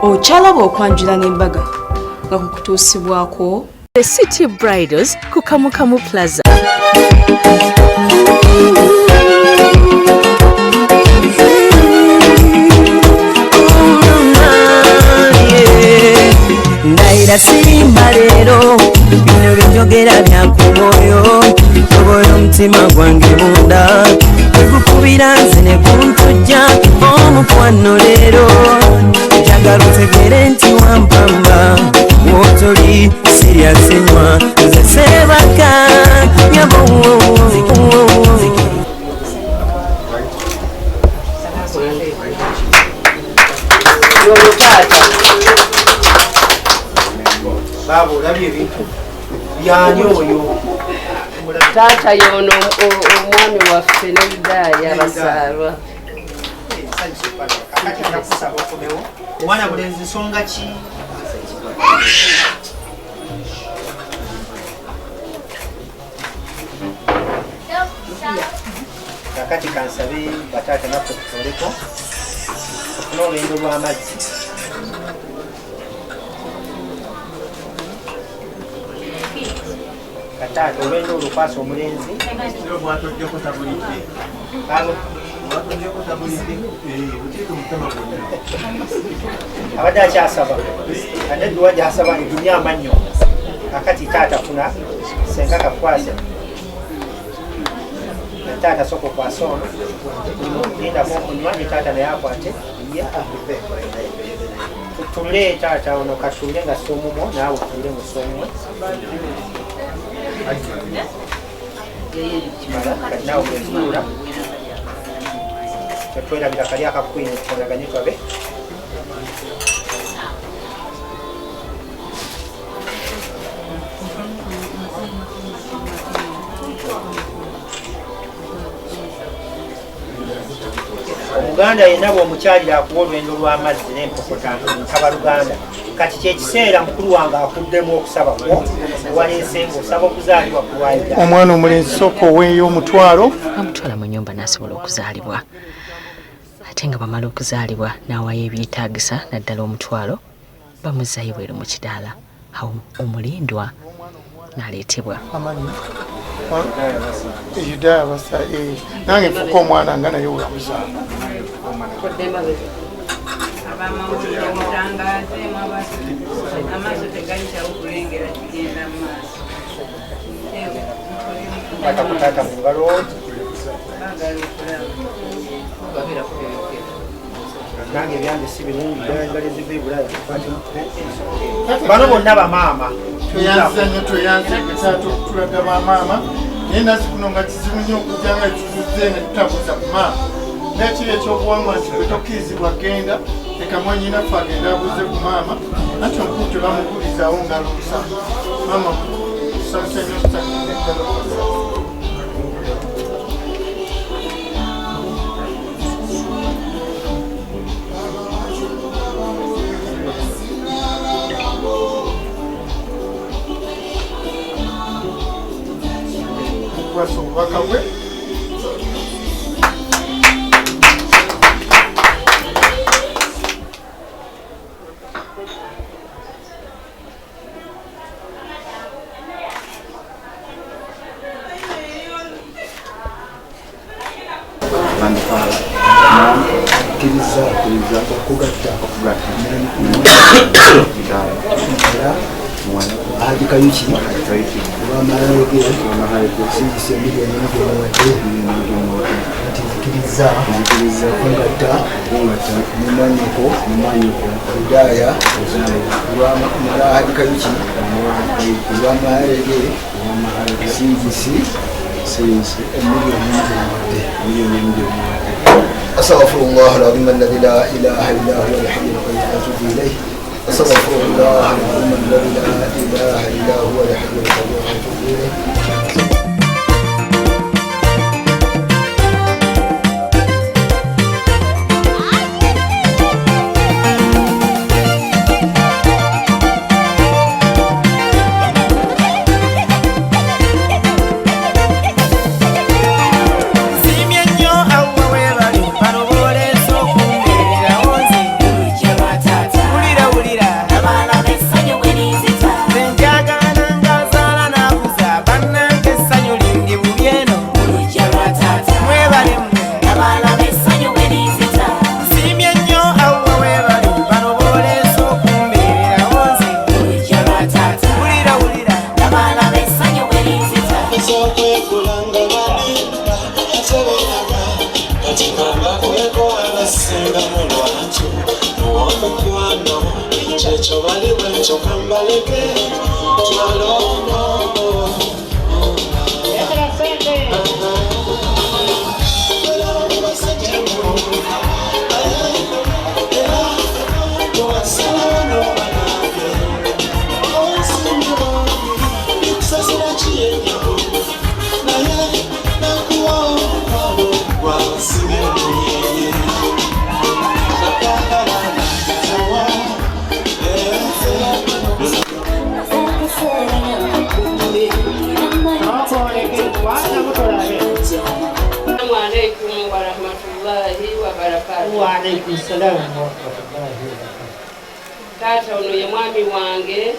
Okyalaba okwanjula n'embaga nga kukutuusibwako The City Bridals ku Kamukamu Plaza. Ndaira simba lero bino byogera byakumoyo toboyo omutima gwange munda gukubira nze ne kuntujja omukwano lero njagala otegere nti wampamba wotoli siryasenywa nze sebaka nyabo Babo labye ebintu byani oyo Tata yono omwami waffe ne Yudaya basalwa. Mwana bulenzi nsonga ki? Kakati kansabe batata naffe tutoleko okufuna olwendo lw'amazzi. Katata olwendo olukwasa omulenzi abadde akyasaba ate edduwa gyasaba edunya amannyo kakati taata funa senga kakwase taata soka okwasa ono lindamu okunywa ne taata naye akwate tutule taata ono katule nga somumo naawe otule mu somwe kati naawe bwezuula tetwerabira kali akakwini tukonaganye twabe Omuganda yenna bw'omukyalira akuwa olwendo lw'amazzi n'empokota ntaba Luganda kati kyekiseera mukulu wange akuddemu okusaba kwo waleese ng'osaba okuzaalibwa ku lwayira omwana omulenzi sooka oweeyo omutwalo Bamutwala mu nnyumba n'asobola okuzaalibwa ate nga bamala okuzaalibwa n'awayo ebyetaagisa naddala omutwalo bamuzzayo bweru mu kidaala awo omulindwa n'aleetebwa amanyi Yudaya basa nange nfuka omwana nga naye olamuzaala abamawulire omutangaze amaaso tegayitawo kulengera kigenda mu maaso batakutata mu ngalo baagala okulaba nange ebyange si birungi engalo zivibulayo bano bonna bamaama tweyanza nnyo tweyanza esaatu tulaga bamaama naye nasi kuno nga kizibu nnyo okujja nga kituze ne tutabuuza ku maama nekiri ekyobuwangwa nti bwe tokkirizibwa genda leka mwanyinaffe agenda abuuze ku maama anti omukulu tebamugulizawo ngalo nsa maama tusanyusa nnyo tutakiriza eddala okukwasa obubaka bwe KAYIKI KAYIKI YAYANJUDDE أستغفر الله العظيم الذي لا إله إلا هو الحي القيوم وأتوب إليه أستغفر الله العظيم الذي لا إله إلا هو الحي القيوم وأتوب إليه senga mulwatu muwomukwano kyekyo bali bwekyo kambaleke twalono Waalaikum salam wa rahmatullahi wa barakatuh. Tata ono ye mwami wange.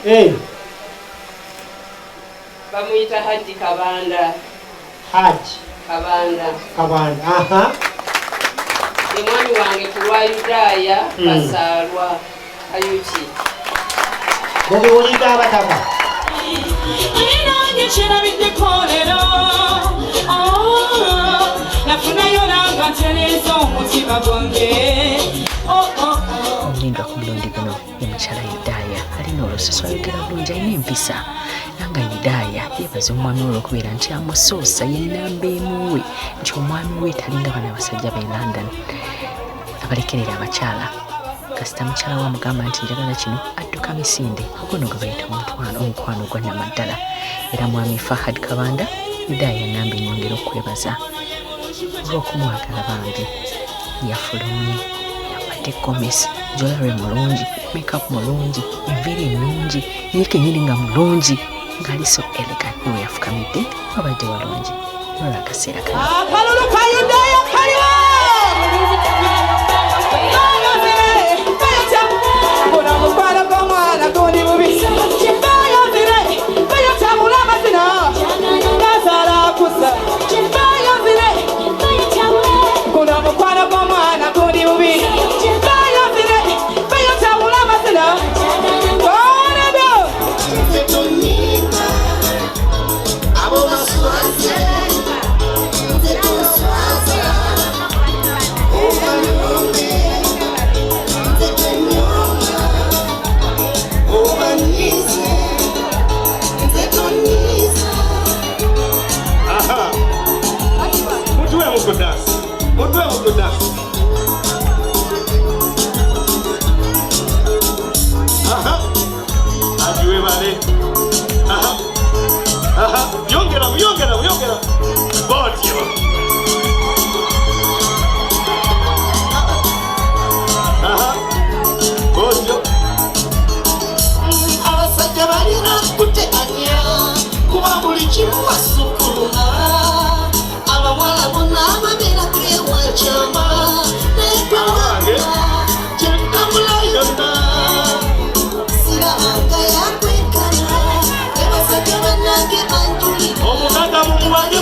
Bamuyita Haji Kabanda. Haji Kabanda. Aha. Ye mwami wange ku YUDAYA Basarwa Kayiki. Mubiwulidde abataka. Omulindwa ku mulundi guno ye mukyala Yudaya alina olususu ayogera bulungi alina empisa nanga Yudaya yeebaza omwami we olw'okubeera nti amusoosa ye nnamba emu we nti omwami we talinga bana abasajja b'e London abalekerera abakyala kasita mukyala we amugamba nti njagala kino adduka misinde oguno gwe bayita omukwano gwa nnamaddala era mwami Fahad Kabanda Yudaya nnamba enyongera okwebaza olw'okumwagala bange yafulumye yambadde gomesi jolare mulungi makeup mulungi enviiri ennungi naye kenyini nga mulungi ng'ali so elegant niwe yafukamidde wabadde walungi olw'akaseera kano akalulu ka Yudaya kaliwo kuna mukwano gw'omwana gundi bubi bayozire bayotabula amazina gazaala akusa bayozire kuna mukwano gw'omwana gundi bubi bayozire bayotabula amazina gonedo Yongera botyo botyo abasajja balina kuteganya kuba buli kimu wasukuluma abawala bonna ababeera kewakyama nekawanga kyentambula yonna sirabanga yakwekana ebasajja bannange banjuli omukaga mumuwage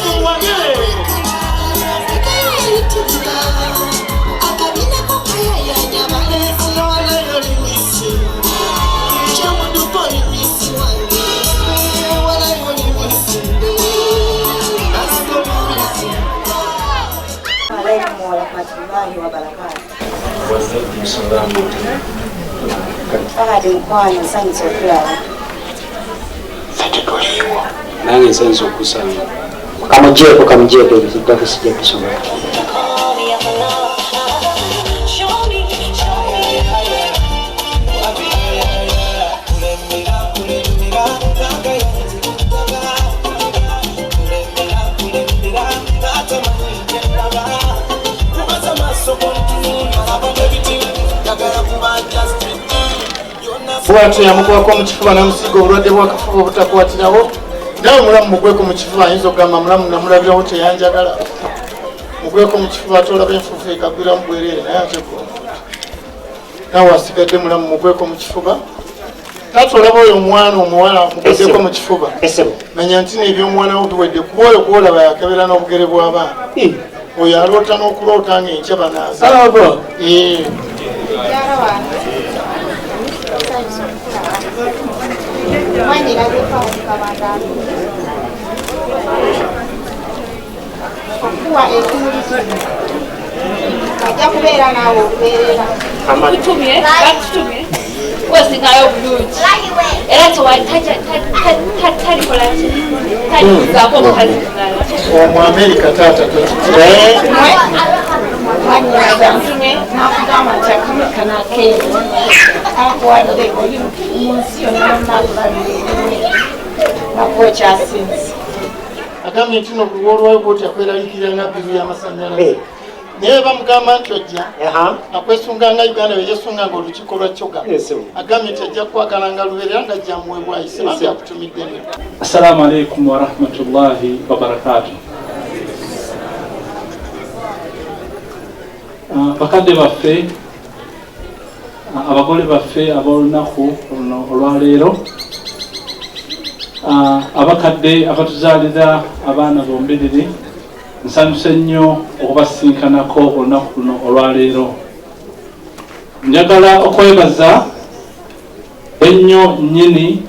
akabinako kayayanya balezi walayo limisi kyamuduko limisi wange walayo limisi alaikum warahmatullahi wabarakatuh. Waalaikum salam. Fahad mkwano nsanyusa okulaba. Nange nsanyusa okusanga. Kamujeeko ebizidako sijja kusoma. Bwatyo yamugwako mu kifuba namusiga obulwadde bw'akafuba obutakwatirawo nawe mulamu mugweko mu kifuba ayinza okugamba mulamu namulabirawo teyanjagala mugweko mu kifuba ate olaba enfuufu ekagwiramu bwereere naye ate nawe asigadde mulamu mugweko mu kifuba ate olaba oyo omwana omuwala muguddeko mu kifuba manya nti n'ebyomwana wo biwedde kuba oyo kuolaba yakebera n'obugere bw'abaana oyo aloota n'okuloota ng'enkya banaaza okuwa ekimuli kino ajja kubeera naawe okubeerera tutumye wesingayo bulungi era talikola talizaako omukazi mulala Omuamerika taata mwanyizamutume nakugamba nti akamekana akeeru akuwadde oli munsi yonna nakubalire nakukyasinze agambye nti nokuwa olwayo bwoti akweraliikiranga biru y'amasannyalaze naye bamugamba nti ojja akwesunganga Uganda beyesunga nga olukiiko lwa kyoga agambye nti ajja kwagalanga lubeerera nga ajja muwebwayi sebambi akutumidde ne. Assalamu alaikum warahmatullahi wabarakatuh. Bakadde baffe abagole baffe ab'olunaku olwaleero abakadde abatuzaalira abaana bombiriri nsanyuse nnyo okubasinkanako olunaku luno olwaleero. Njagala okwebaza ennyo nnyini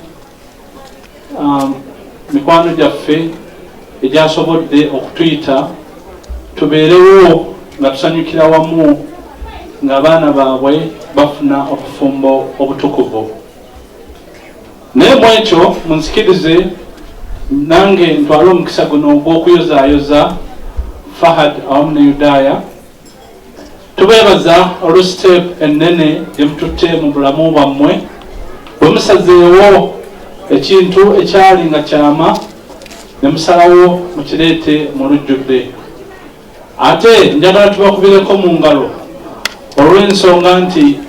mikwano gyaffe egyasobodde okutuyita tubeerewo nga tusanyukira wamu ng'abaana baabwe bafuna obufumbo obutukuvu. Naye mu ekyo munsikirize nange ntwale omukisa guno ogw'okuyozaayoza Fahad awamu ne Yudaya tubeebaza olw'esiteepu ennene gye mututte mu bulamu bwammwe bwe musazeewo ekintu ekyali nga kyama ne musalawo mukireete mu lujjudde. Ate njagala tubakubireko mu ngalo olw'ensonga nti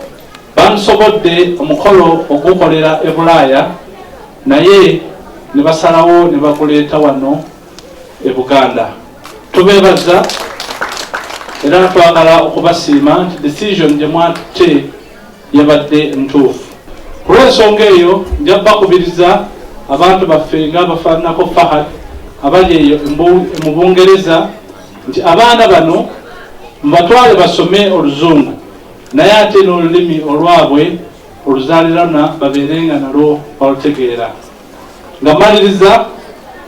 bamusobodde omukolo ogukolera e Bulaaya naye ne basalawo ne baguleeta wano e Buganda. Tubeebaza era twagala okubasiima nti decision gye mwatutte yabadde ntuufu. Ku lw'ensonga eyo nja bakubiriza abantu baffe ng'abafaananako Fahad abali eyo mu Bungereza nti abaana bano mubatwale basome Oluzungu naye ate n'olulimi olwabwe oluzaaliranwa babeerenga nalwo balutegeera. Nga maliriza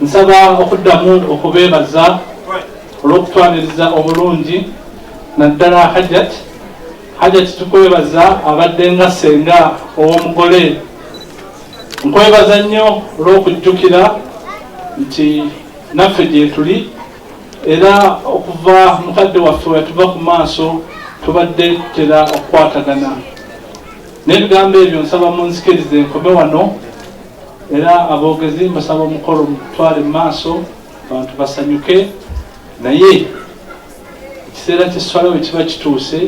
nsaba okuddamu okubeebaza olw'okutwaniriza obulungi naddala Hajat tukwebaza abadde nga ssenga ow'omugole. Nkwebaza nnyo olw'okujjukira nti naffe gye tuli era okuva mukadde waffe wetuva ku maaso tubadde tutera okukwatagana. N'ebigambo ebyo nsaba munzikirize nkome wano era aboogezi mbasaba omukolo mutwale mu maaso abantu basanyuke naye ekiseera ky'esswala bwe kiba kituuse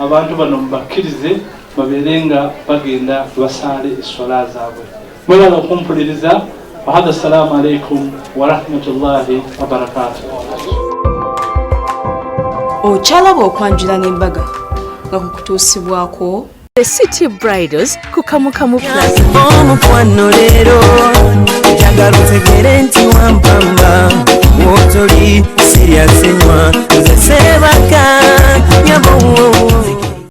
abantu bano mubakkirize babeere nga bagenda basaale esswala zaabwe. Mwebala okumpuliriza. Wahadha assalamu alaikum warahmatullahi wabarakatuh. Okyalaba okwanjula n'embaga nga kukutuusibwako The City Bridals ku Kamukamu Plus. Omukwano leero njagala otegere nti wampamba wotoli serious nnyo nze Sebaka nyabo